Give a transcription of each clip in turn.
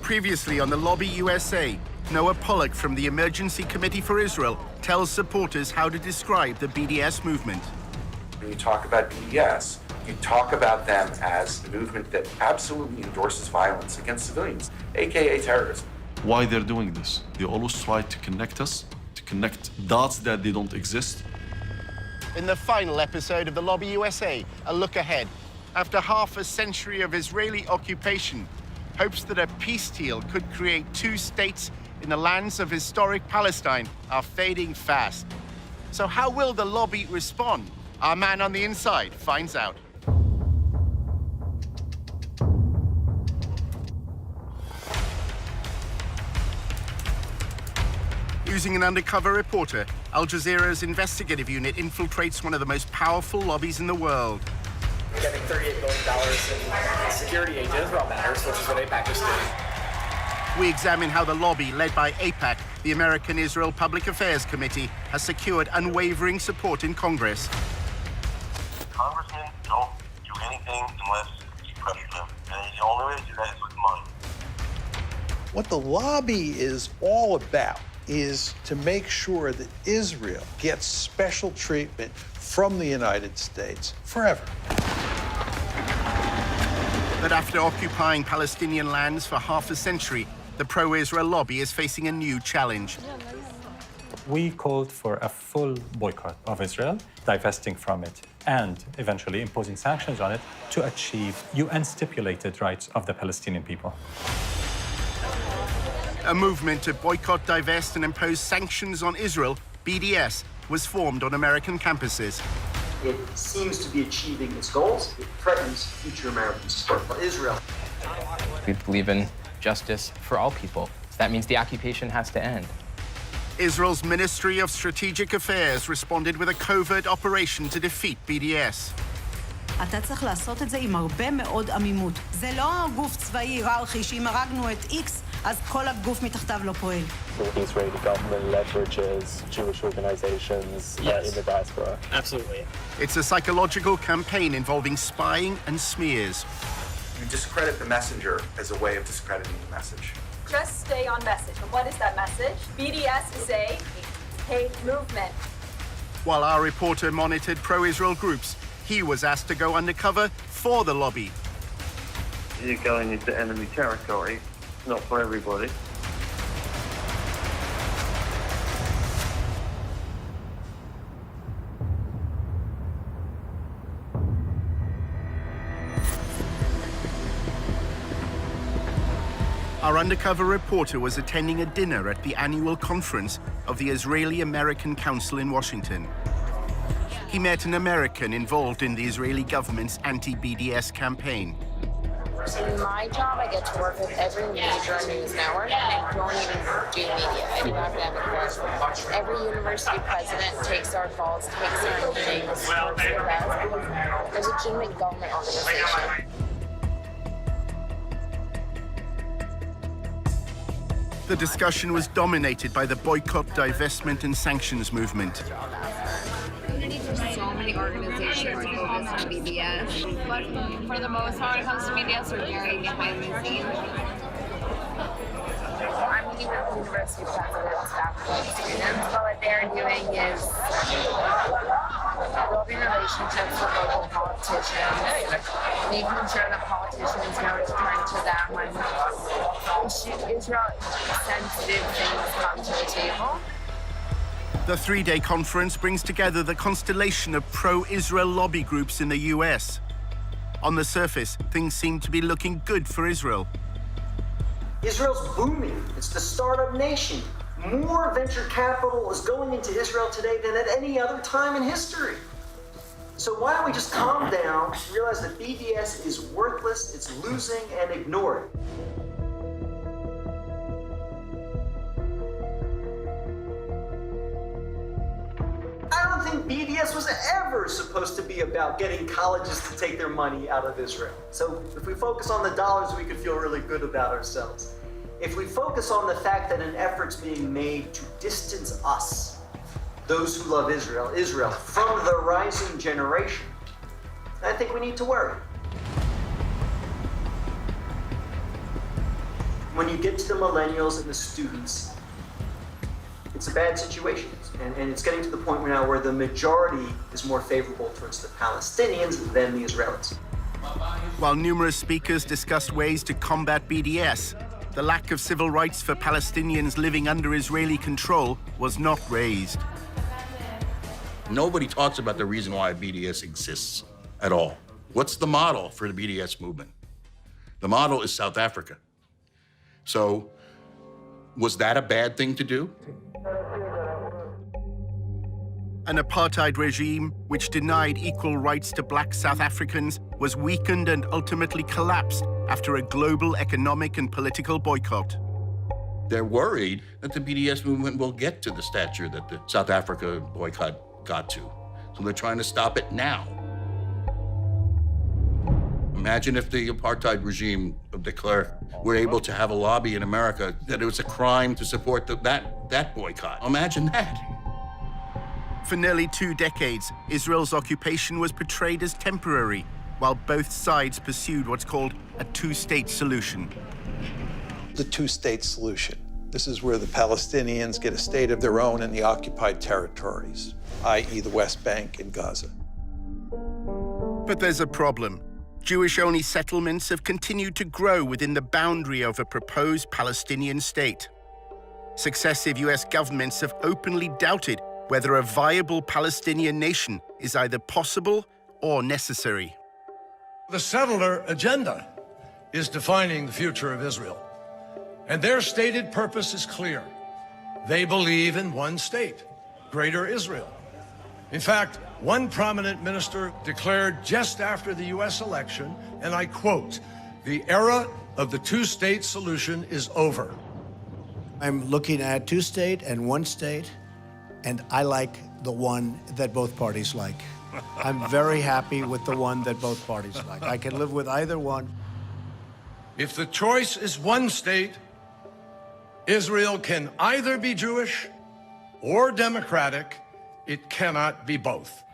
Previously on the Lobby USA, Noah Pollack from the Emergency Committee for Israel tells supporters how to describe the BDS movement. When you talk about BDS, you talk about them as a movement that absolutely endorses violence against civilians, aka terrorism. Why they're doing this? They always try to connect us, to connect dots that they don't exist. In the final episode of the Lobby USA, a look ahead. After half a century of Israeli occupation, hopes that a peace deal could create two states in the lands of historic Palestine are fading fast. So how will the lobby respond? Our man on the inside finds out. Using an undercover reporter, Al Jazeera's investigative unit infiltrates one of the most powerful lobbies in the world. We're getting $38 billion in security aid to Israel matters, which is what AIPAC is doing. We examine how the lobby, led by AIPAC, the American Israel Public Affairs Committee, has secured unwavering support in Congress. Congressmen don't do anything unless you pressure them. And the only way to do that is with money. What the lobby is all about is to make sure that Israel gets special treatment from the United States forever. But after occupying Palestinian lands for half a century, the pro-Israel lobby is facing a new challenge. We called for a full boycott of Israel, divesting from it, and eventually imposing sanctions on it to achieve UN-stipulated rights of the Palestinian people. A movement to boycott, divest, and impose sanctions on Israel, BDS, was formed on American campuses. It seems to be achieving its goals. It threatens future American support for Israel. We believe in justice for all people. That means the occupation has to end. Israel's Ministry of Strategic Affairs responded with a covert operation to defeat BDS. אתה צריך לעשות את זה עם הרבה מאוד עמימות. זה לא גוף צבאי היררכי שאם הרגנו את X, אז כל הגוף מתחתיו לא פועל. The Israeli government leverages Jewish organizations in the diaspora. Absolutely. It's a psychological campaign involving spying and smears. You discredit the messenger as a way of discrediting the message. Just stay on message. And what is that message? BDS is a hate movement. While our reporter monitored pro-Israel groups, he was asked to go undercover for the lobby. You're going into enemy territory, not for everybody. Our undercover reporter was attending a dinner at the annual conference of the Israeli-American Council in Washington. He met an American involved in the Israeli government's anti-BDS campaign. In my job, I get to work with every major news network, and I don't even do media. I do academic work. Every university president takes our calls, takes our meetings, works with us. There's a legitimate government organization. The discussion was dominated by the boycott, divestment, and sanctions movement. So many organizations focus on BDS, but for the most part, when it comes to BDS, we're very behind the scenes. I'm meeting with the university president, staff, and students, but what they're doing is building relationships with local politicians, making sure that politicians know to turn to them when Israel-sensitive things come to the table. The three-day conference brings together the constellation of pro-Israel lobby groups in the US. On the surface, things seem to be looking good for Israel. Israel's booming. It's the startup nation. More venture capital is going into Israel today than at any other time in history. So why don't we just calm down, realize that BDS is worthless, it's losing, and ignore it. I don't think BDS was ever supposed to be about getting colleges to take their money out of Israel. So if we focus on the dollars, we could feel really good about ourselves. If we focus on the fact that an effort's being made to distance us, those who love Israel, from the rising generation, I think we need to worry. When you get to the millennials and the students, it's a bad situation. And it's getting to the point now where the majority is more favorable towards the Palestinians than the Israelis. While numerous speakers discussed ways to combat BDS, the lack of civil rights for Palestinians living under Israeli control was not raised. Nobody talks about the reason why BDS exists at all. What's the model for the BDS movement? The model is South Africa. So, was that a bad thing to do? An apartheid regime which denied equal rights to black South Africans was weakened and ultimately collapsed after a global economic and political boycott. They're worried that the BDS movement will get to the stature that the South Africa boycott got to. So they're trying to stop it now. Imagine if the apartheid regime of de Klerk were able to have a lobby in America that it was a crime to support that boycott. Imagine that. For nearly 2 decades, Israel's occupation was portrayed as temporary, while both sides pursued what's called a two-state solution. The two-state solution. This is where the Palestinians get a state of their own in the occupied territories, i.e. the West Bank and Gaza. But there's a problem. Jewish-only settlements have continued to grow within the boundary of a proposed Palestinian state. Successive US governments have openly doubted whether a viable Palestinian nation is either possible or necessary. The settler agenda is defining the future of Israel. And their stated purpose is clear. They believe in one state, Greater Israel. In fact, one prominent minister declared just after the US election, and I quote, "The era of the two-state solution is over." I'm looking at two-state and one state, and I like the one that both parties like. I'm very happy with the one that both parties like. I can live with either one. If the choice is one state, Israel can either be Jewish or democratic. It cannot be both.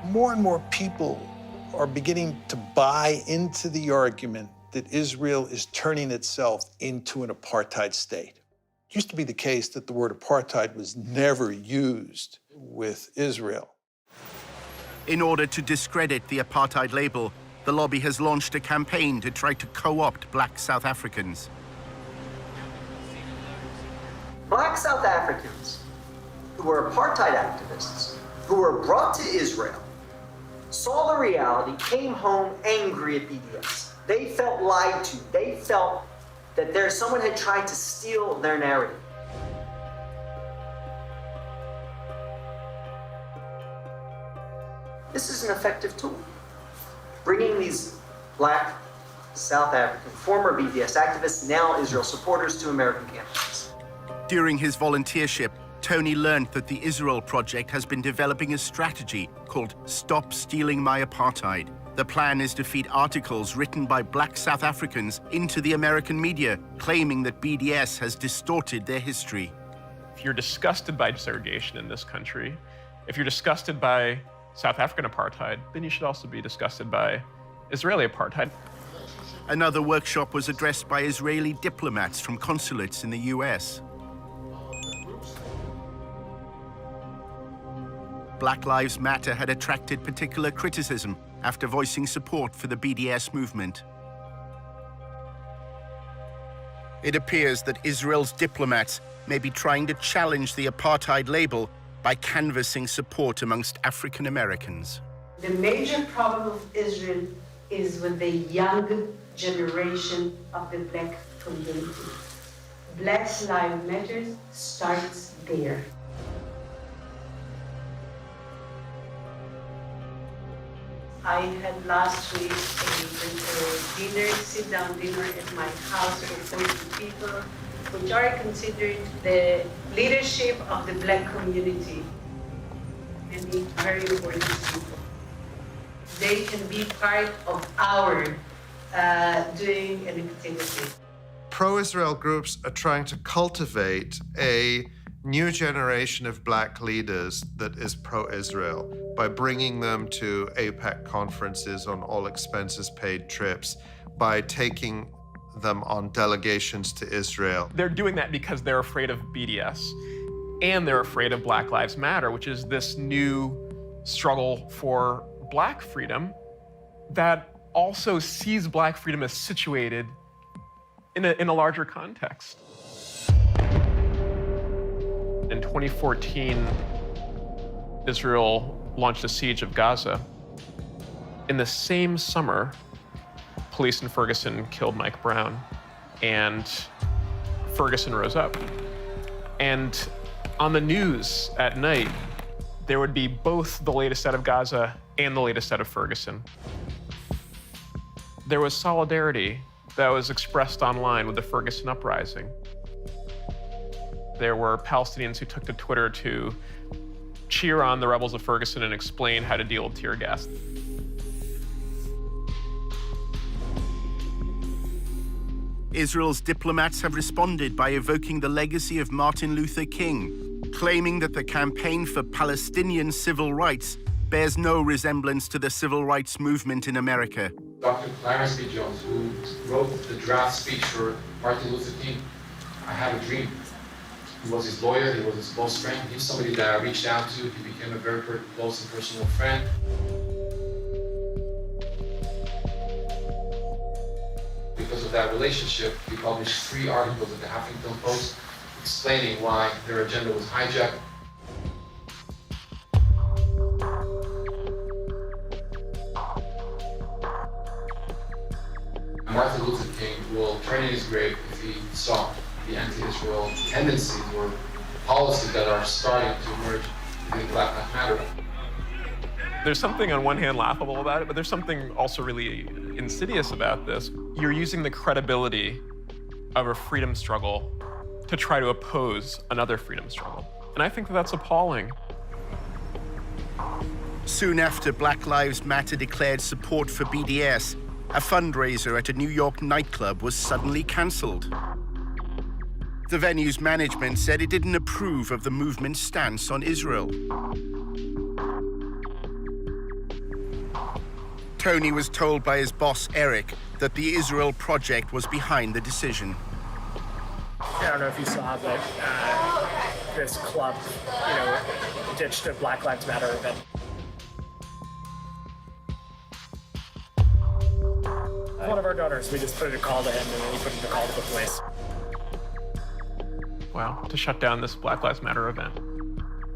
More and more people are beginning to buy into the argument that Israel is turning itself into an apartheid state. It used to be the case that the word apartheid was never used with Israel. In order to discredit the apartheid label, the lobby has launched a campaign to try to co-opt black South Africans. Black South Africans who were apartheid activists, who were brought to Israel, saw the reality, came home angry at BDS. They felt lied to. They felt that someone had tried to steal their narrative. This is an effective tool. Bringing these black South African, former BDS activists, now Israel supporters to American campuses. During his volunteership, Tony learned that the Israel Project has been developing a strategy called Stop Stealing My Apartheid. The plan is to feed articles written by black South Africans into the American media, claiming that BDS has distorted their history. If you're disgusted by segregation in this country, if you're disgusted by South African apartheid, then you should also be disgusted by Israeli apartheid. Another workshop was addressed by Israeli diplomats from consulates in the US. Black Lives Matter had attracted particular criticism after voicing support for the BDS movement. It appears that Israel's diplomats may be trying to challenge the apartheid label by canvassing support amongst African Americans. The major problem of Israel is with the young generation of the black community. Black Lives Matter starts there. I had last week a dinner, sit-down dinner at my house with 40 people, which are considered the leadership of the black community, and the very important people. They can be part of our doing an activity. Pro-Israel groups are trying to cultivate a new generation of black leaders that is pro-Israel by bringing them to AIPAC conferences on all expenses paid trips, by taking them on delegations to Israel. They're doing that because they're afraid of BDS and they're afraid of Black Lives Matter, which is this new struggle for Black freedom that also sees Black freedom as situated in a larger context. In 2014, Israel launched a siege of Gaza. In the same summer, police in Ferguson killed Mike Brown, and Ferguson rose up. And on the news at night, there would be both the latest out of Gaza and the latest out of Ferguson. There was solidarity that was expressed online with the Ferguson uprising. There were Palestinians who took to Twitter to cheer on the rebels of Ferguson and explain how to deal with tear gas. Israel's diplomats have responded by evoking the legacy of Martin Luther King, claiming that the campaign for Palestinian civil rights bears no resemblance to the civil rights movement in America. Dr. Clarence B. Jones, who wrote the draft speech for Martin Luther King, I Have a Dream. He was his lawyer, he was his close friend. He was somebody that I reached out to. He became a very close and personal friend. Because of that relationship, he published 3 articles in the Huffington Post explaining why their agenda was hijacked. Martin Luther King will turn in his grave if he saw the anti-Israel tendencies or policies that are starting to emerge in Black Lives Matter. There's something on one hand laughable about it, but there's something also really insidious about this. You're using the credibility of a freedom struggle to try to oppose another freedom struggle. And I think that that's appalling. Soon after Black Lives Matter declared support for BDS, a fundraiser at a New York nightclub was suddenly cancelled. The venue's management said it didn't approve of the movement's stance on Israel. Tony was told by his boss, Eric, that the Israel Project was behind the decision. I don't know if you saw, but this club, ditched a Black Lives Matter event. One of our donors, we just put in a call to him, and then he put in a call to the police. Wow, to shut down this Black Lives Matter event.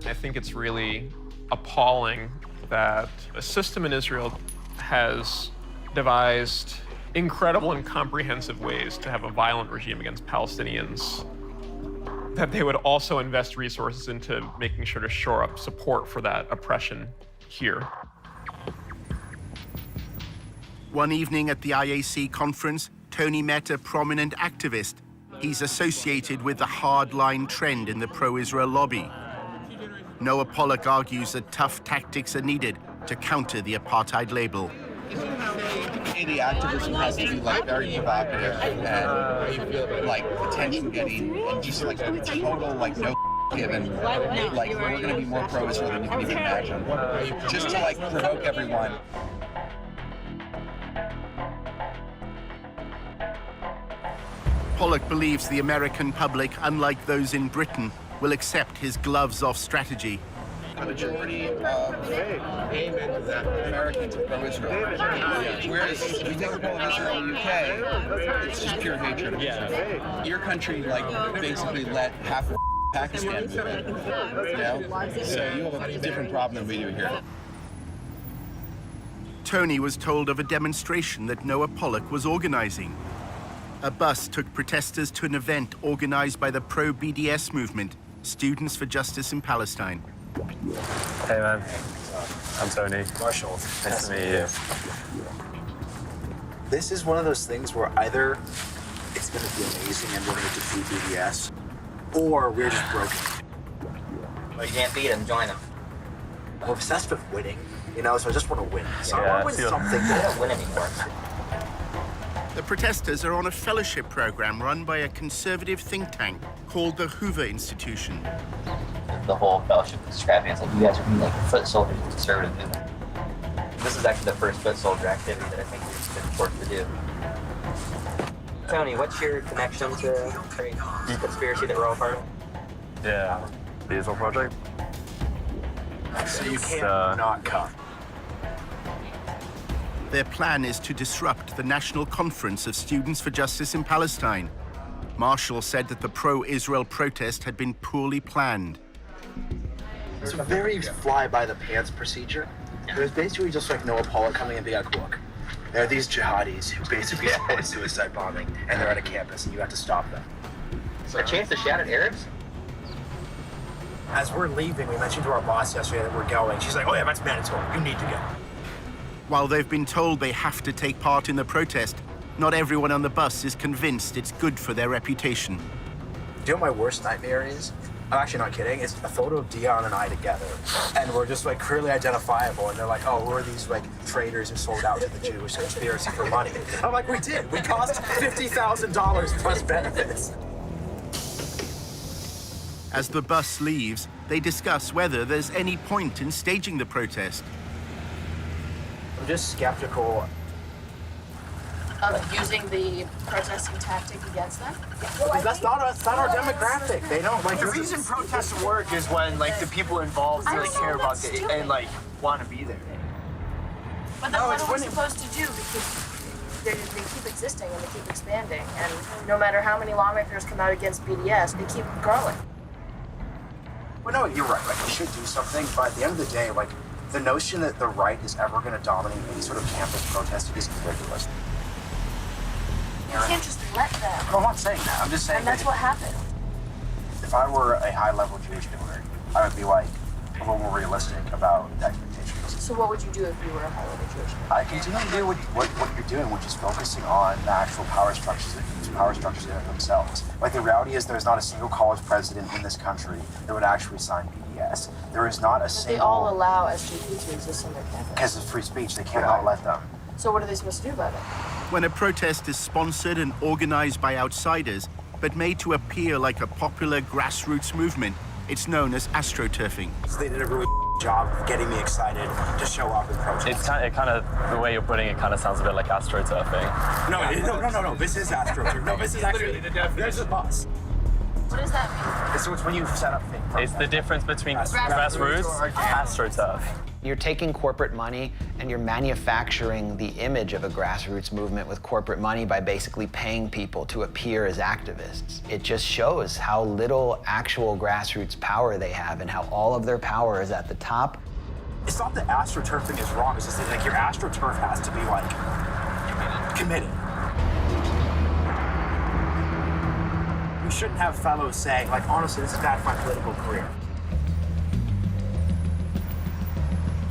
I think it's really appalling that a system in Israel has devised incredible and comprehensive ways to have a violent regime against Palestinians, that they would also invest resources into making sure to shore up support for that oppression here. One evening at the IAC conference, Tony met a prominent activist. He's associated with the hardline trend in the pro-Israel lobby. Noah Pollock argues that tough tactics are needed to counter the apartheid label. The activism has to be very provocative and attention-getting, and just total no given. We're going to be more pro-Israel than you can even imagine, just to provoke everyone. Pollock believes the American public, unlike those in Britain, will accept his gloves-off strategy. The majority of Americans are pro-Israel. Whereas if you take a poll of Israel in the UK, it's just pure hatred of Israel. Your country, basically let half of Pakistan move in. So you have a different problem than we do here. Tony was told of a demonstration that Noah Pollock was organizing. A bus took protesters to an event organized by the pro-BDS movement, Students for Justice in Palestine. Hey man, I'm Tony. Marshall. Nice to meet you. This is one of those things where either it's going to be amazing and we're going to defeat BDS, or we're just broken. You can't beat them, join them. I'm obsessed with winning, so I just want to win. So I want to win something. They don't win anymore. The protesters are on a fellowship program run by a conservative think tank called the Hoover Institution. The whole fellowship is describing it. It's you guys are being foot soldiers of conservative movement. This is actually the first foot soldier activity that I think we've been forced to do. Tony, what's your connection to the conspiracy that we're all part of? Yeah, the Israel Project. So you can't not come. Their plan is to disrupt the National Conference of Students for Justice in Palestine. Marshall said that the pro-Israel protest had been poorly planned. It's a very fly-by-the-pants procedure. It was basically just like Noah Pollock coming and being like, look, there are these jihadis who basically support suicide bombing, and they're at a campus, and you have to stop them. A chance to shout at Arabs? As we're leaving, we mentioned to our boss yesterday that we're going. She's like, oh yeah, that's mandatory. You need to go. While they've been told they have to take part in the protest, not everyone on the bus is convinced it's good for their reputation. Do you know what my worst nightmare is? I'm actually not kidding. It's a photo of Dion and I together, and we're just like clearly identifiable. And they're like, "Oh, who are these like traitors who sold out to the Jewish conspiracy for money?" I'm like, "We did. We cost $50,000 plus benefits." As the bus leaves, they discuss whether there's any point in staging the protest. I'm just skeptical. Of using the protesting tactic against them? That's not our demographic. They don't like The reason protests work is when like the people involved really care about it and like want to be there. But then what are we supposed to do? Because they keep existing and they keep expanding, and no matter how many lawmakers come out against BDS, they keep growing. Well, no, you're right. Like, we should do something, but at the end of the day, like, the notion that the right is ever going to dominate any sort of campus protest is ridiculous. You can't just let them. No, I'm not saying that. I'm just saying. And that's what happened. If I were a high-level Jewish donor, I would be like a little more realistic about the expectations. So what would you do if you were a high-level Jewish donor? I continue to do what you're doing, which is focusing on the actual power structures themselves. Like, the reality is there's not a single college president in this country that would actually sign BDS. There is not a single... They all allow SGP to exist on their campus. Because of free speech, they cannot let them. So what are they supposed to do about it? When a protest is sponsored and organized by outsiders, but made to appear like a popular grassroots movement, it's known as astroturfing. They did a really job of getting me excited to show up and protest. It's kind of the way you're putting it kind of sounds a bit like astroturfing. No. This is astroturfing. No, this is actually the definition. There's a bus. What does that mean? So it's when you set up things. It's the difference between grassroots and astroturf. You're taking corporate money and you're manufacturing the image of a grassroots movement with corporate money by basically paying people to appear as activists. It just shows how little actual grassroots power they have and how all of their power is at the top. It's not that astroturfing is wrong, it's just that like your astroturf has to be like committed. You shouldn't have fellows saying, like, honestly, this is bad for my political career.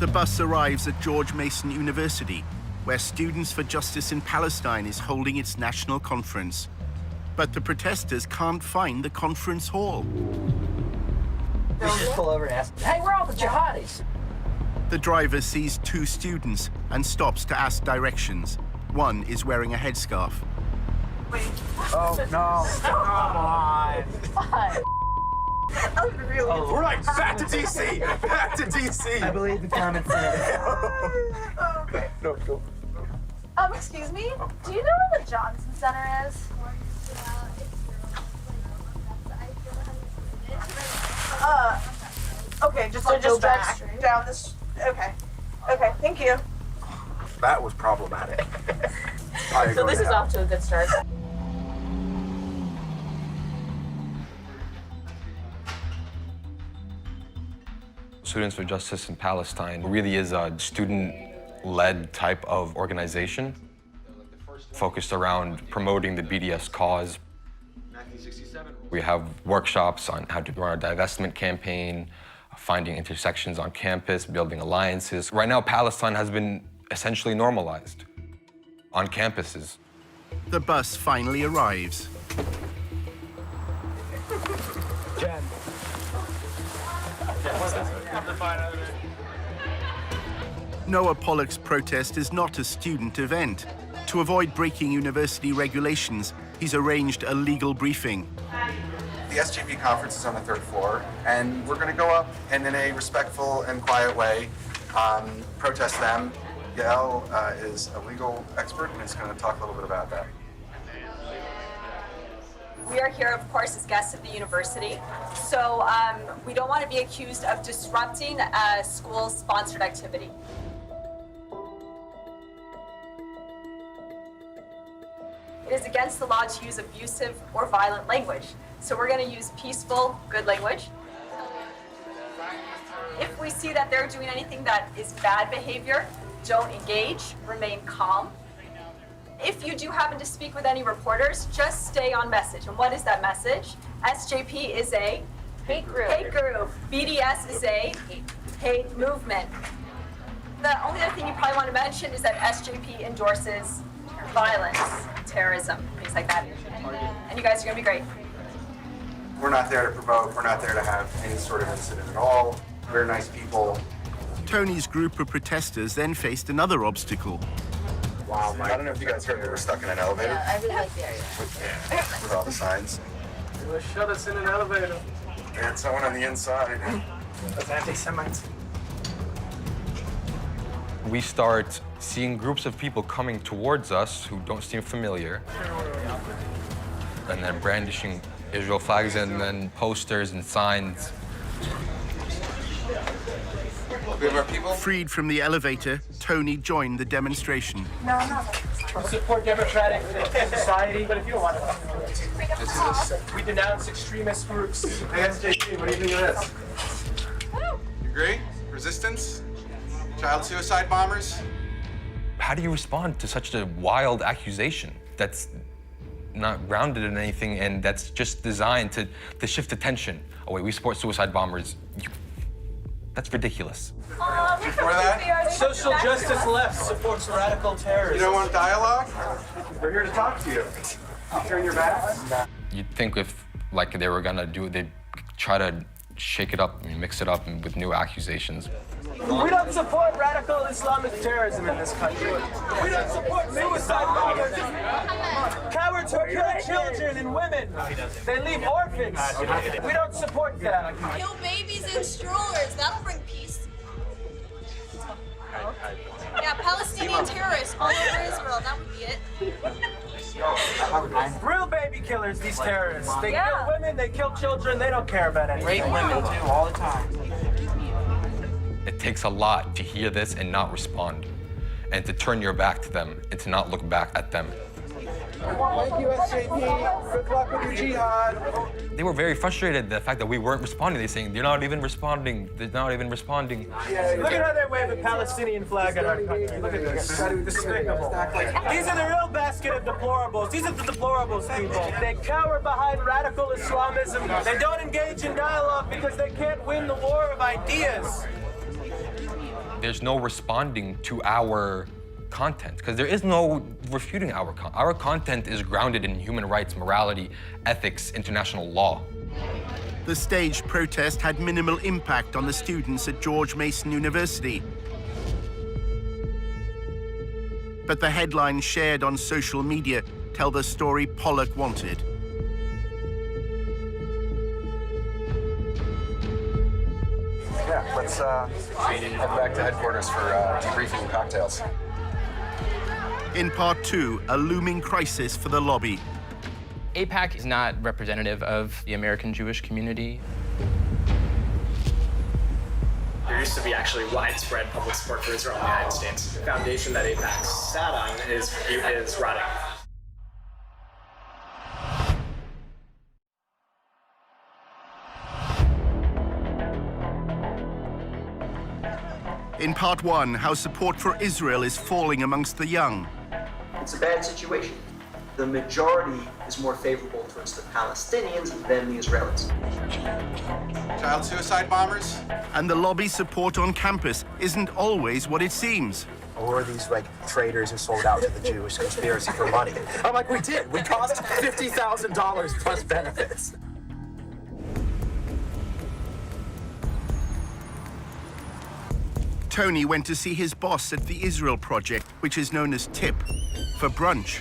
The bus arrives at George Mason University, where Students for Justice in Palestine is holding its national conference. But the protesters can't find the conference hall. They just pull over and ask, hey, where are all the jihadis? The driver sees two students and stops to ask directions. One is wearing a headscarf. Wait. Oh, no. Come on. What? We're like, back to DC! Back to DC! I believe the comments said. Okay. No, go. Excuse me? Do you know where the Johnson Center is? Okay, just like go back down this. Okay, thank you. That was problematic. So this is off to a good start. Students for Justice in Palestine really is a student-led type of organization focused around promoting the BDS cause. We have workshops on how to run a divestment campaign, finding intersections on campus, building alliances. Right now, Palestine has been essentially normalized on campuses. The bus finally arrives. Jen. Noah Pollock's protest is not a student event. To avoid breaking university regulations, he's arranged a legal briefing. The SGP conference is on the 3rd floor, and we're going to go up and in a respectful and quiet way protest them Yael is a legal expert and is going to talk a little bit about that. We are here, of course, as guests of the university, so we don't want to be accused of disrupting a school-sponsored activity. It is against the law to use abusive or violent language, so we're going to use peaceful, good language. If we see that they're doing anything that is bad behavior, don't engage, remain calm. If you do happen to speak with any reporters, just stay on message. And what is that message? SJP is a hate group. BDS is a hate movement. The only other thing you probably want to mention is that SJP endorses violence, terrorism, things like that. And you guys are going to be great. We're not there to provoke. We're not there to have any sort of incident at all. We're nice people. Tony's group of protesters then faced another obstacle. Wow, I don't know if you guys heard, we were stuck in an elevator. Yeah, I really like the area. With all the signs. They shut us in an elevator. They had someone on the inside. That's anti-Semites. We start seeing groups of people coming towards us who don't seem familiar, and then brandishing Israel flags and then posters and signs. We have our people. Freed from the elevator, Tony joined the demonstration. No, I'm not. We support democratic society, but if you don't want to, we denounce extremist groups. Hey, SJP, what do you think of this? You agree? Resistance? Child suicide bombers? How do you respond to such a wild accusation that's not grounded in anything and that's just designed to shift attention? Oh wait, we support suicide bombers. That's ridiculous. Before that, social justice left supports radical terrorism. You don't want dialogue? We're here to talk to you. Turn your back. You'd think if like they were gonna do, they'd try to shake it up and mix it up with new accusations. We don't support radical Islamic terrorism in this country. We don't support suicide bombers. Cowards who kill children and women. They leave orphans. We don't support that. Kill babies in strollers. That'll bring peace. Yeah, Palestinian terrorists all over Israel. That would be it. Real baby killers, these terrorists. They kill women, they kill children, they don't care about anything. Rape women too, all the time. It takes a lot to hear this and not respond, and to turn your back to them and to not look back at them. Thank you, SJP. Good luck with your jihad. They were very frustrated at the fact that we weren't responding. They're saying, they're not even responding. They're not even responding. Look at how they wave a Palestinian flag in our country. Look at this. Despicable. These are the real basket of deplorables. These are the deplorables, people. They cower behind radical Islamism. They don't engage in dialogue because they can't win the war of ideas. There's no responding to our content, because there is no refuting our content. Our content is grounded in human rights, morality, ethics, international law. The staged protest had minimal impact on the students at George Mason University. But the headlines shared on social media tell the story Pollock wanted. Yeah, let's head back to headquarters for debriefing and cocktails. In part 2, a looming crisis for the lobby. AIPAC is not representative of the American Jewish community. There used to be actually widespread public support for Israel in the United States. The foundation that AIPAC sat on is rotting. In part 1, how support for Israel is falling amongst the young. It's a bad situation. The majority is more favorable towards the Palestinians than the Israelis. Child suicide bombers? And the lobby support on campus isn't always what it seems. Or are these like traitors who sold out to the Jewish conspiracy for money? I'm like, we did. We cost $50,000 plus benefits. Tony went to see his boss at the Israel Project, which is known as TIP, for brunch.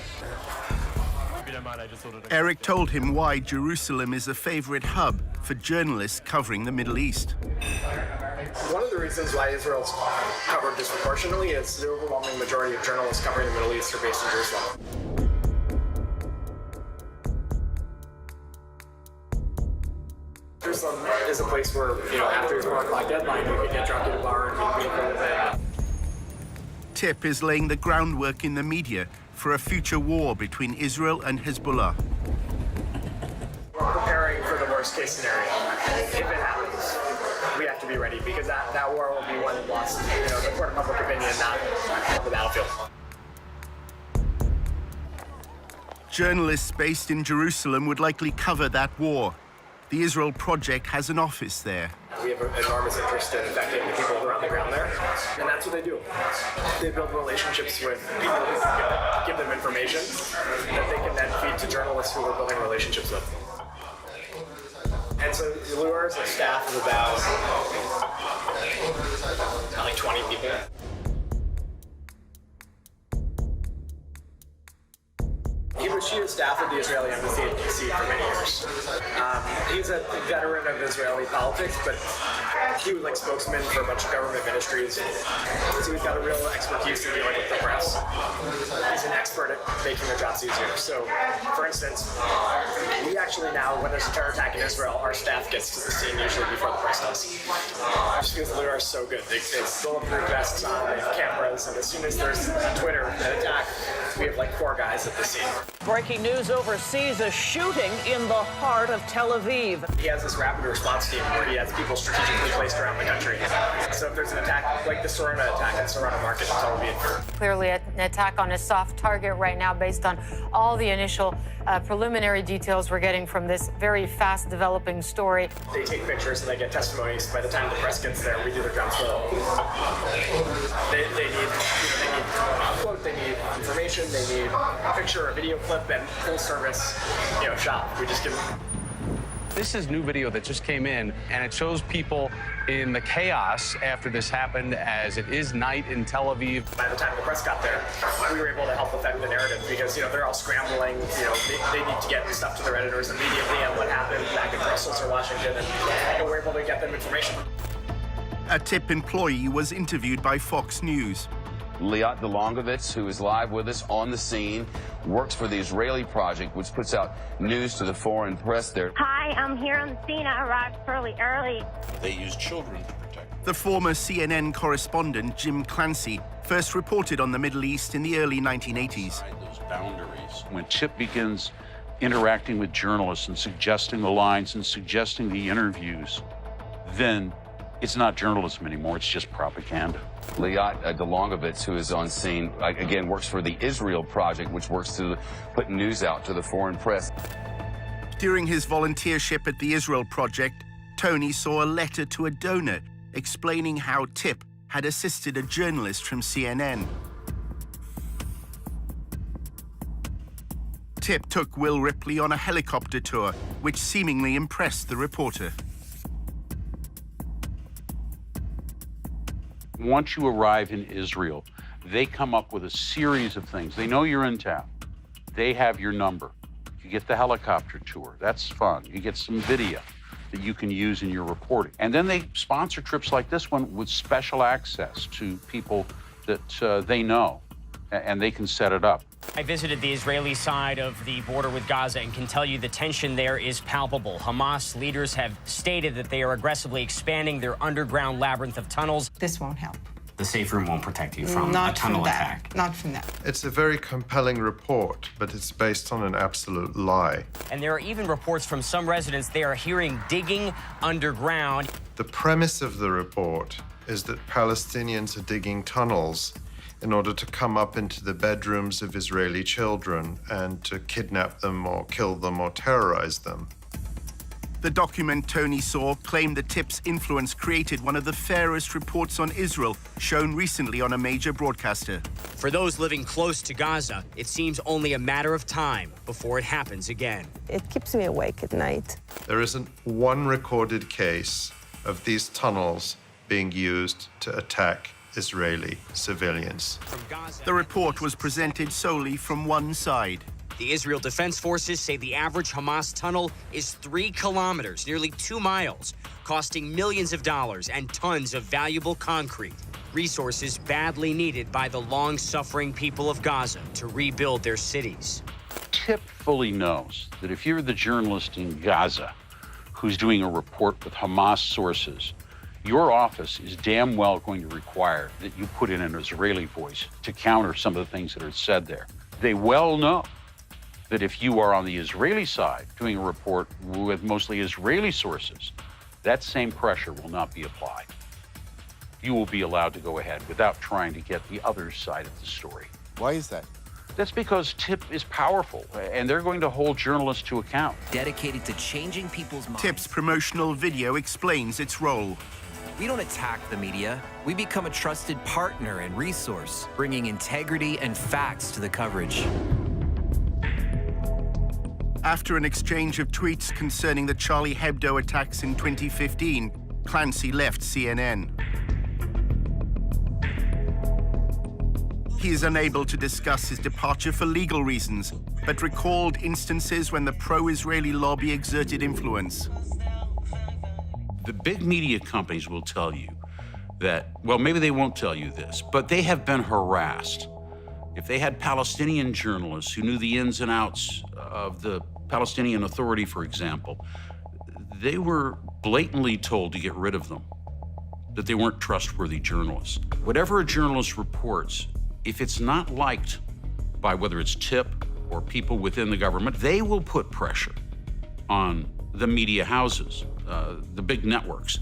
Eric told him why Jerusalem is a favorite hub for journalists covering the Middle East. One of the reasons why Israel's covered disproportionately is the overwhelming majority of journalists covering the Middle East are based in Jerusalem. Jerusalem is a place where, after his 1 o'clock deadline, you can get drunk at a bar and meet people with it. Tip is laying the groundwork in the media for a future war between Israel and Hezbollah. We're preparing for the worst case scenario. If it happens, we have to be ready because that war will be won and lost, in the court of public opinion, not on the battlefield. Journalists based in Jerusalem would likely cover that war. The Israel Project has an office there. We have an enormous interest in affecting the people who are on the ground there, and that's what they do. They build relationships with people who give them information that they can then feed to journalists who we're building relationships with. And so Luar is a staff of about like 20 people. He was chief of staff of the Israeli embassy in D.C. for many years. He's a veteran of Israeli politics, but he was like spokesman for a bunch of government ministries. So he's got a real expertise in dealing with the press. He's an expert at making their jobs easier. So, for instance, we actually now, when there's a terror attack in Israel, our staff gets to the scene usually before the press does. Just because Luar is so good. They bulletproof vests on, they have cameras, and as soon as there's a Twitter an attack, we have like 4 guys at the scene. Breaking news overseas, a shooting in the heart of Tel Aviv. He has this rapid response team where he has people strategically placed around the country. So if there's an attack, like the Sorona attack in Sorona Market in Tel Aviv. Clearly an attack on a soft target right now based on all the initial preliminary details we're getting from this very fast developing story. They take pictures and they get testimonies. By the time the press gets there, we do their jobs well. They need quote, they need information, they need a picture, a video clip, and full service, shot. We just give them. This is new video that just came in, and it shows people in the chaos after this happened, as it is night in Tel Aviv. By the time the press got there, we were able to help affect the narrative because, they're all scrambling. They need to get stuff to their editors immediately on what happened back in Brussels or Washington, and we're able to get them information. A TIP employee was interviewed by Fox News. Liat Delongovitz, who is live with us on the scene, works for the Israeli Project, which puts out news to the foreign press there. Hi, I'm here on the scene. I arrived fairly early. They use children to protect. The former CNN correspondent, Jim Clancy, first reported on the Middle East in the early 1980s. Those boundaries. When TIP begins interacting with journalists and suggesting the lines and suggesting the interviews, then it's not journalism anymore, it's just propaganda. Liat Delongovitz, who is on scene, again, works for the Israel Project, which works to put news out to the foreign press. During his volunteership at the Israel Project, Tony saw a letter to a donor explaining how TIP had assisted a journalist from CNN. TIP took Will Ripley on a helicopter tour, which seemingly impressed the reporter. Once you arrive in Israel, they come up with a series of things. They know you're in town. They have your number. You get the helicopter tour. That's fun. You get some video that you can use in your reporting. And then they sponsor trips like this one with special access to people that they know, and they can set it up. I visited the Israeli side of the border with Gaza and can tell you the tension there is palpable. Hamas leaders have stated that they are aggressively expanding their underground labyrinth of tunnels. This won't help. The safe room won't protect you from a tunnel attack. Not from that. It's a very compelling report, but it's based on an absolute lie. And there are even reports from some residents they are hearing digging underground. The premise of the report is that Palestinians are digging tunnels in order to come up into the bedrooms of Israeli children and to kidnap them or kill them or terrorize them. The document Tony saw claimed the TIP's influence created one of the fairest reports on Israel shown recently on a major broadcaster. For those living close to Gaza, it seems only a matter of time before it happens again. It keeps me awake at night. There isn't one recorded case of these tunnels being used to attack Israeli civilians. The report was presented solely from one side. The Israel Defense Forces say the average Hamas tunnel is 3 kilometers, nearly 2 miles, costing millions of dollars and tons of valuable concrete, resources badly needed by the long-suffering people of Gaza to rebuild their cities. TIP fully knows that if you're the journalist in Gaza who's doing a report with Hamas sources, your office is damn well going to require that you put in an Israeli voice to counter some of the things that are said there. They well know that if you are on the Israeli side doing a report with mostly Israeli sources, that same pressure will not be applied. You will be allowed to go ahead without trying to get the other side of the story. Why is that? That's because TIP is powerful, and they're going to hold journalists to account. Dedicated to changing people's minds. TIP's promotional video explains its role. We don't attack the media. We become a trusted partner and resource, bringing integrity and facts to the coverage. After an exchange of tweets concerning the Charlie Hebdo attacks in 2015, Clancy left CNN. He is unable to discuss his departure for legal reasons, but recalled instances when the pro-Israeli lobby exerted influence. The big media companies will tell you that, well, maybe they won't tell you this, but they have been harassed. If they had Palestinian journalists who knew the ins and outs of the Palestinian Authority, for example, they were blatantly told to get rid of them, that they weren't trustworthy journalists. Whatever a journalist reports, if it's not liked by whether it's TIP or people within the government, they will put pressure on the media houses, the big networks.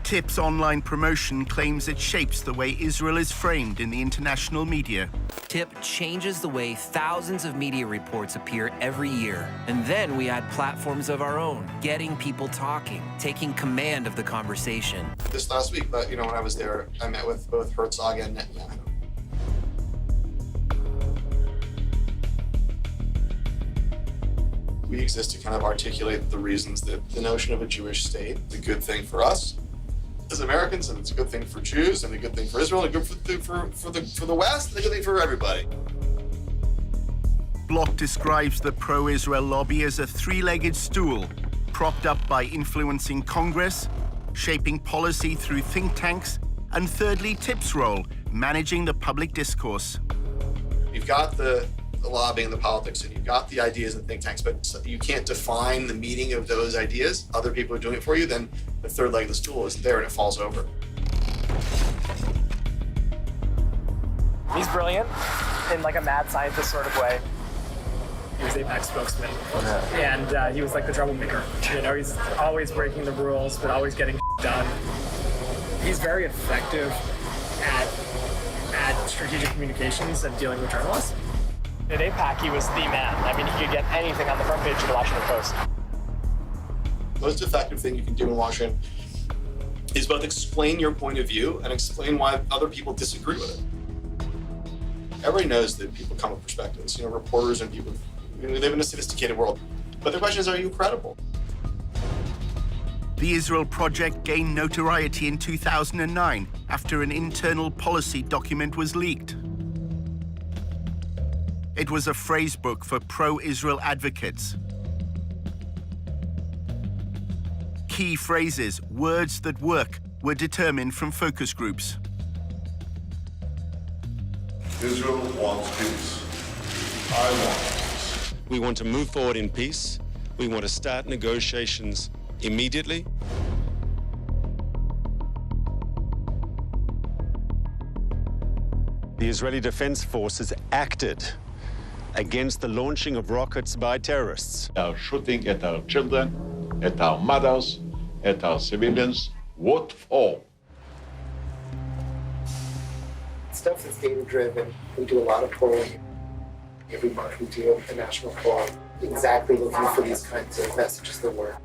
TIP's online promotion claims it shapes the way Israel is framed in the international media. TIP changes the way thousands of media reports appear every year. And then we add platforms of our own, getting people talking, taking command of the conversation. This last week, when I was there, I met with both Herzog and Netanyahu. We exist to kind of articulate the reasons that the notion of a Jewish state is a good thing for us as Americans, and it's a good thing for Jews, and a good thing for Israel, and a good thing for the West, and a good thing for everybody. Block describes the pro-Israel lobby as a three-legged stool, propped up by influencing Congress, shaping policy through think tanks, and thirdly, TIP's role, managing the public discourse. You've got the lobbying, the politics, and you've got the ideas and think tanks, but you can't define the meaning of those ideas. Other people are doing it for you, then the third leg of the stool isn't there and it falls over. He's brilliant in like a mad scientist sort of way. He was AIPAC spokesman, and he was like the troublemaker. He's always breaking the rules, but always getting done. He's very effective at strategic communications and dealing with journalists. At AIPAC, he was the man. I mean, he could get anything on the front page of the Washington Post. The most effective thing you can do in Washington is both explain your point of view and explain why other people disagree with it. Everybody knows that people come with perspectives. Reporters and people, they live in a sophisticated world. But the question is, are you credible? The Israel Project gained notoriety in 2009 after an internal policy document was leaked. It was a phrase book for pro-Israel advocates. Key phrases, words that work, were determined from focus groups. Israel wants peace. I want peace. We want to move forward in peace. We want to start negotiations immediately. The Israeli Defense Forces acted against the launching of rockets by terrorists. They are shooting at our children, at our mothers, at our civilians. What for? Stuff that's data-driven. We do a lot of polling. Every month we do a national poll, exactly looking for these kinds of messages that work.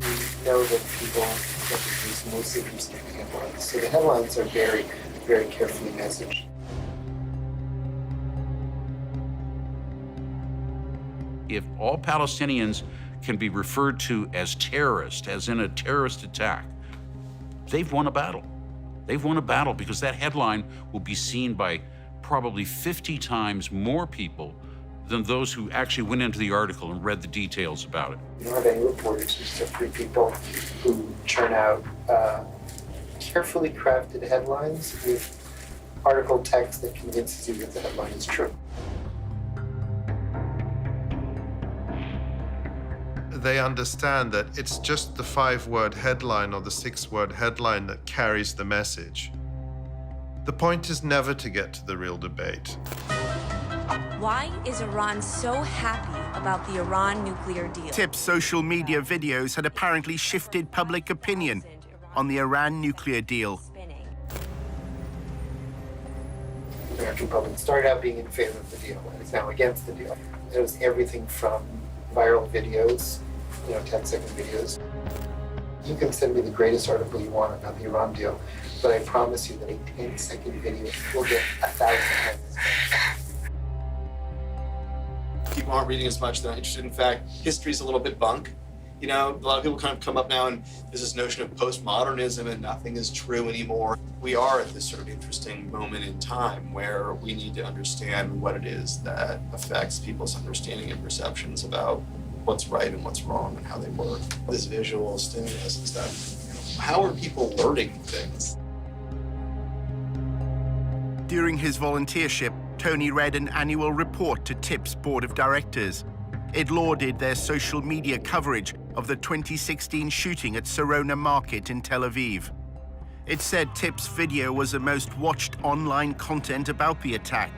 We know that people use mostly from significant headlines. So the headlines are very, very carefully messaged. If all Palestinians can be referred to as terrorists, as in a terrorist attack, they've won a battle. They've won a battle because that headline will be seen by probably 50 times more people than those who actually went into the article and read the details about it. You don't have any reporters, you just have three people who churn out carefully crafted headlines with article text that convinces you that the headline is true. They understand that it's just the 5-word headline or the 6-word headline that carries the message. The point is never to get to the real debate. Why is Iran so happy about the Iran nuclear deal? TIP's social media videos had apparently shifted public opinion on the Iran nuclear deal. The American public started out being in favor of the deal and is now against the deal. It was everything from viral videos, 10-second videos. You can send me the greatest article you want about the Iran deal, but I promise you that a 10-second video will get 1,000 times. People aren't reading as much, they're not interested. In fact, history's a little bit bunk. A lot of people kind of come up now and there's this notion of postmodernism and nothing is true anymore. We are at this sort of interesting moment in time where we need to understand what it is that affects people's understanding and perceptions about what's right and what's wrong and how they work. This visual stimulus and stuff. How are people learning things? During his volunteership, Tony read an annual report to TIP's board of directors. It lauded their social media coverage of the 2016 shooting at Sarona Market in Tel Aviv. It said TIP's video was the most watched online content about the attack.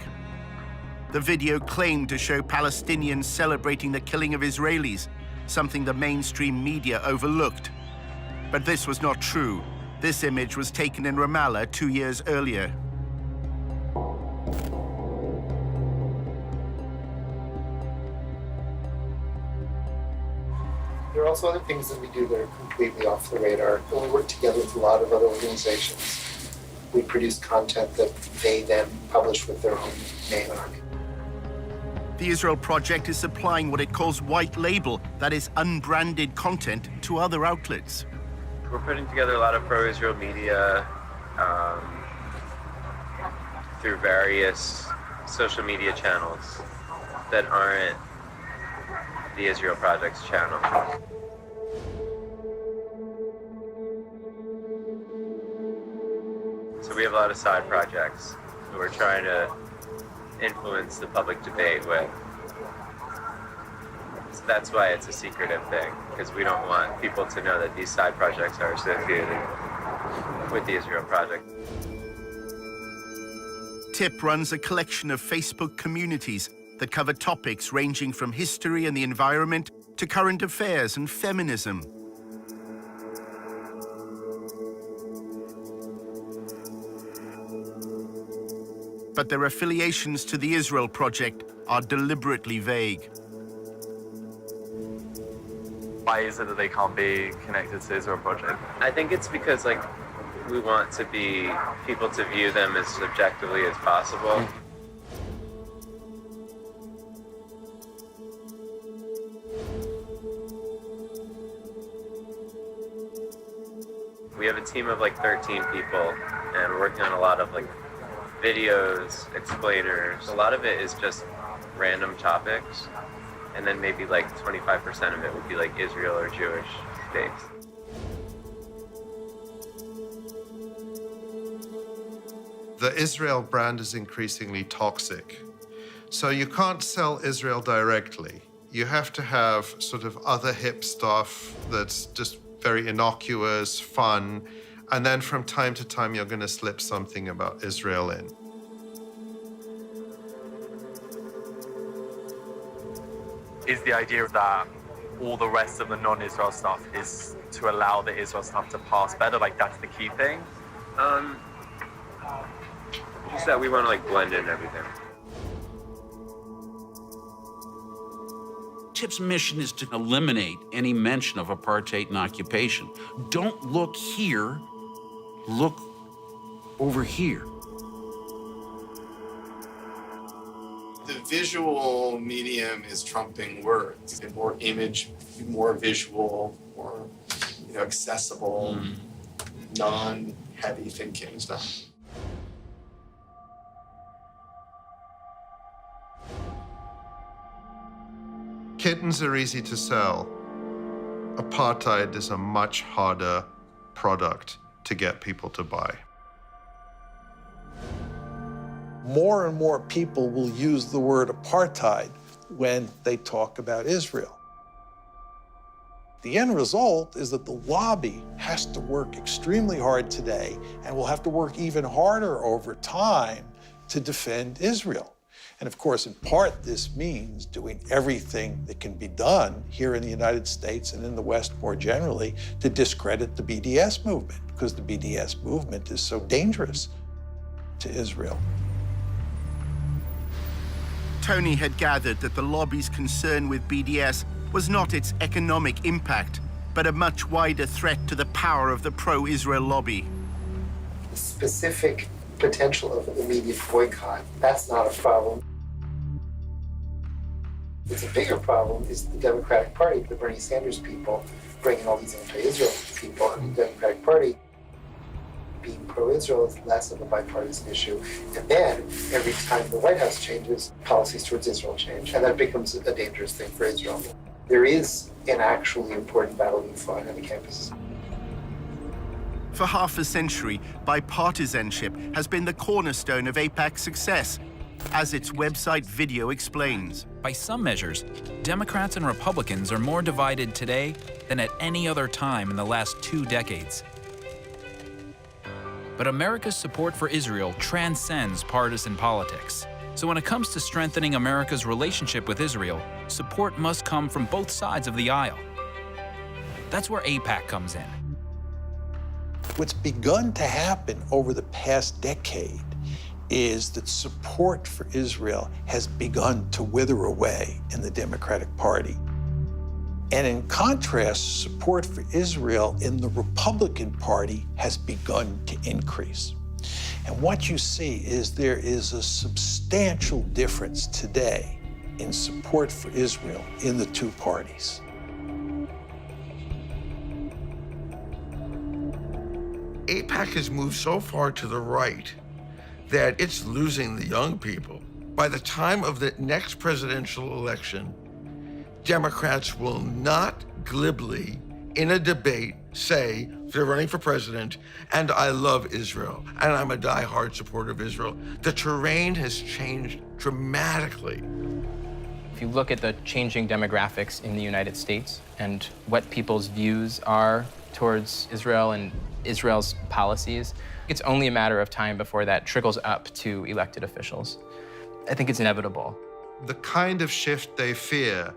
The video claimed to show Palestinians celebrating the killing of Israelis, something the mainstream media overlooked. But this was not true. This image was taken in Ramallah 2 years earlier. There are also other things that we do that are completely off the radar. When we work together with a lot of other organizations, we produce content that they then publish with their own name on it. The Israel Project is supplying what it calls white label, that is unbranded content, to other outlets. We're putting together a lot of pro-Israel media through various social media channels that aren't the Israel Project's channel. So we have a lot of side projects that we're trying to influence the public debate with. So that's why it's a secretive thing, because we don't want people to know that these side projects are associated with the Israel Project. TIP runs a collection of Facebook communities that cover topics ranging from history and the environment to current affairs and feminism. But their affiliations to the Israel Project are deliberately vague. Why is it that they can't be connected to the Israel Project? I think it's because we want people to view them as objectively as possible. We have a team of 13 people, and we're working on a lot of videos, explainers. A lot of it is just random topics, and then maybe 25% of it would be Israel or Jewish states. The Israel brand is increasingly toxic. So you can't sell Israel directly. You have to have sort of other hip stuff that's just very innocuous, fun, and then from time to time you're going to slip something about Israel in. Is the idea that all the rest of the non-Israel stuff is to allow the Israel stuff to pass better? That's the key thing? Just that we want to blend in everything. TIP's mission is to eliminate any mention of apartheid and occupation. Don't look here, look over here. The visual medium is trumping words. More image, more visual, more accessible, heavy thinking is done. Kittens are easy to sell. Apartheid is a much harder product to get people to buy. More and more people will use the word apartheid when they talk about Israel. The end result is that the lobby has to work extremely hard today and will have to work even harder over time to defend Israel. And of course, in part, this means doing everything that can be done here in the United States and in the West more generally to discredit the BDS movement, because the BDS movement is so dangerous to Israel. Tony had gathered that the lobby's concern with BDS was not its economic impact, but a much wider threat to the power of the pro-Israel lobby. The specific potential of an immediate boycott, that's not a problem. It's a bigger problem is the Democratic Party, the Bernie Sanders people, bringing all these anti-Israel people, and the Democratic Party being pro-Israel is less of a bipartisan issue. And then, every time the White House changes, policies towards Israel change, and that becomes a dangerous thing for Israel. There is an actually important battle being fought on the campuses. For half a century, bipartisanship has been the cornerstone of AIPAC's success, as its website video explains. By some measures, Democrats and Republicans are more divided today than at any other time in the last 2 decades. But America's support for Israel transcends partisan politics. So when it comes to strengthening America's relationship with Israel, support must come from both sides of the aisle. That's where AIPAC comes in. What's begun to happen over the past decade is that support for Israel has begun to wither away in the Democratic Party. And in contrast, support for Israel in the Republican Party has begun to increase. And what you see is there is a substantial difference today in support for Israel in the two parties. AIPAC has moved so far to the right that it's losing the young people. By the time of the next presidential election, Democrats will not glibly, in a debate, say they're running for president, and I love Israel, and I'm a diehard supporter of Israel. The terrain has changed dramatically. If you look at the changing demographics in the United States and what people's views are towards Israel and Israel's policies, it's only a matter of time before that trickles up to elected officials. I think it's inevitable. The kind of shift they fear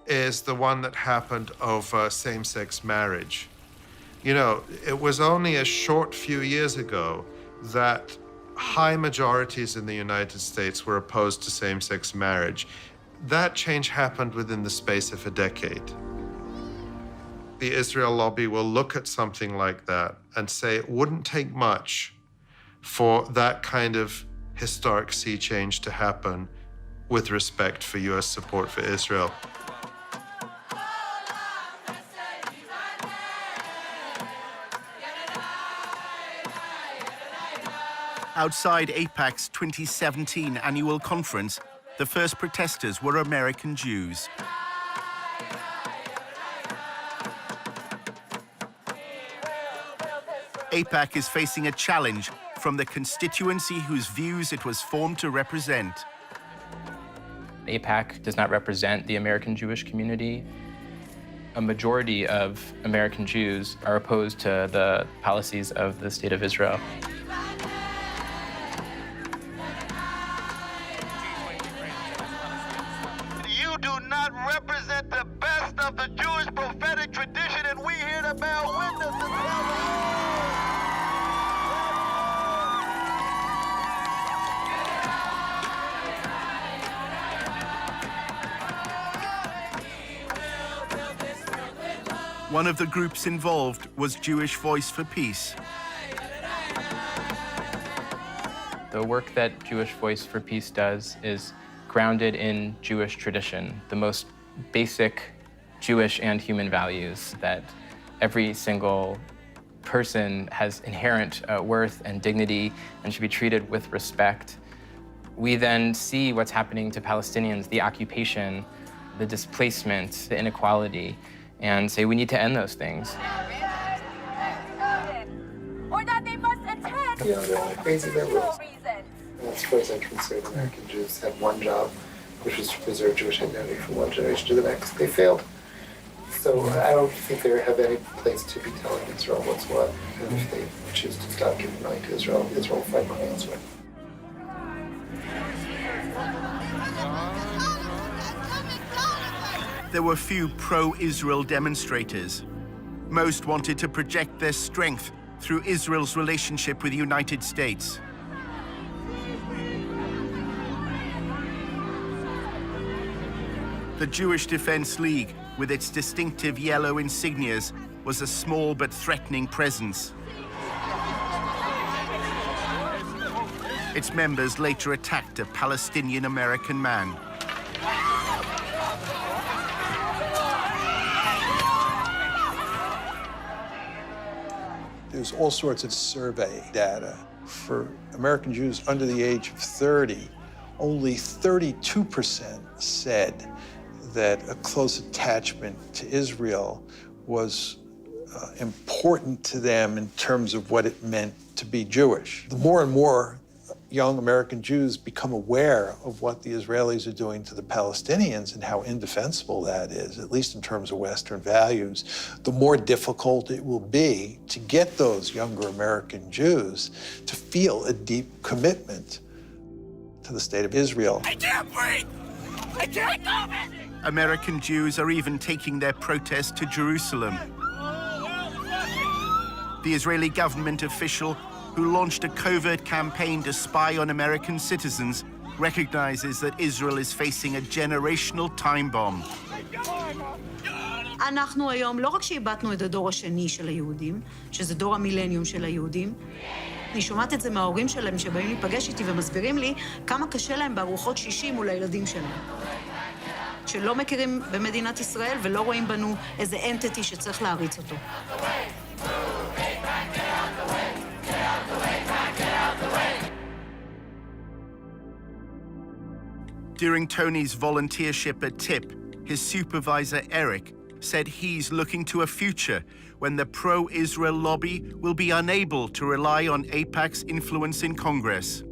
is the one that happened over same-sex marriage. You know, it was only a short few years ago that high majorities in the United States were opposed to same-sex marriage. That change happened within the space of a decade. The Israel lobby will look at something like that and say it wouldn't take much for that kind of historic sea change to happen with respect for US support for Israel. Outside AIPAC's 2017 annual conference, the first protesters were American Jews. AIPAC is facing a challenge from the constituency whose views it was formed to represent. AIPAC does not represent the American Jewish community. A majority of American Jews are opposed to the policies of the State of Israel. You do not represent the best of the Jewish prophetic tradition, and we here to bear witness to tell One of the groups involved was Jewish Voice for Peace. The work that Jewish Voice for Peace does is grounded in Jewish tradition, the most basic Jewish and human values that every single person has inherent worth and dignity and should be treated with respect. We then see what's happening to Palestinians, the occupation, the displacement, the inequality, and say we need to end those things. Or that they must attack You know, they're all crazy for no liberals. reason. And as far as I'm concerned, American Jews had one job, which was to preserve Jewish identity from one generation to the next. They failed. So I don't think they have any place to be telling Israel what's what. And if they choose to stop giving money to Israel, Israel will find money elsewhere. There were few pro-Israel demonstrators. Most wanted to project their strength through Israel's relationship with the United States. The Jewish Defense League, with its distinctive yellow insignias, was a small but threatening presence. Its members later attacked a Palestinian-American man. There's all sorts of survey data. For American Jews under the age of 30, only 32% said that a close attachment to Israel was important to them in terms of what it meant to be Jewish. The more and more young American Jews become aware of what the Israelis are doing to the Palestinians and how indefensible that is, at least in terms of Western values, the more difficult it will be to get those younger American Jews to feel a deep commitment to the state of Israel. I can't breathe! I can't go! American Jews are even taking their protest to Jerusalem. The Israeli government official who launched a covert campaign to spy on American citizens recognizes that Israel is facing a generational time bomb. אנחנו היום, לא רק שאיבדנו את הדור השני של היהודים, שזה דור המילניום של היהודים, אני שומעת את זה מההורים שלהם שבאים להיפגש איתי ומסבירים לי כמה קשה להם בארוחות שישי מול הילדים שלהם. שלא מכירים במדינת ישראל ולא רואים בנו איזה אנטיטי שצריך להריץ אותו. During Tony's volunteership at TIP, his supervisor, Eric, said he's looking to a future when the pro-Israel lobby will be unable to rely on AIPAC's influence in Congress.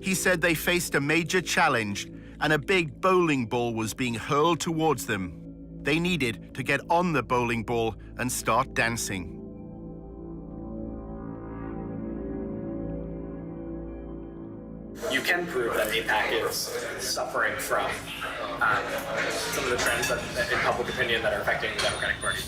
He said they faced a major challenge and a big bowling ball was being hurled towards them. They needed to get on the bowling ball and start dancing. You can prove that AIPAC is suffering from some of the trends in public opinion that are affecting the Democratic Party.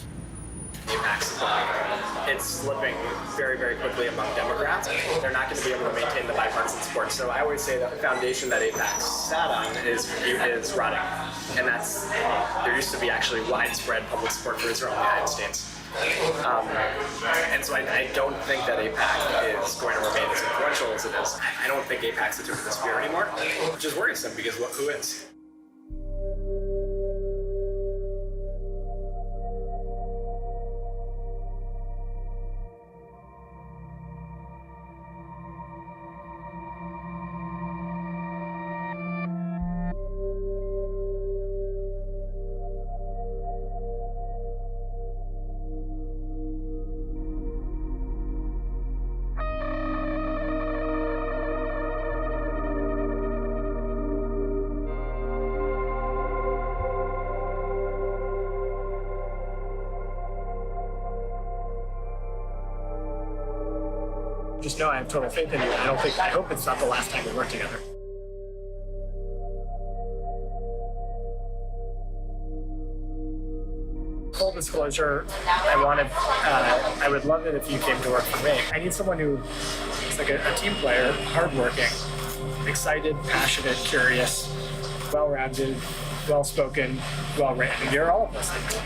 AIPAC's supply. It's slipping very, very quickly among Democrats. They're not going to be able to maintain the bipartisan support. So I always say that the foundation that AIPAC sat on is rotting. And that's, there used to be actually widespread public support for Israel in the United States. And so I don't think that AIPAC is going to remain as influential as it is. I don't think AIPAC's the tip of the spear anymore, which is worrisome because who is? Just know I have total faith in you. I hope it's not the last time we work together. Full disclosure, I would love it if you came to work for me. I need someone who is like a team player, hardworking, excited, passionate, curious, well-rounded, well-spoken, well-written. You're all of those things.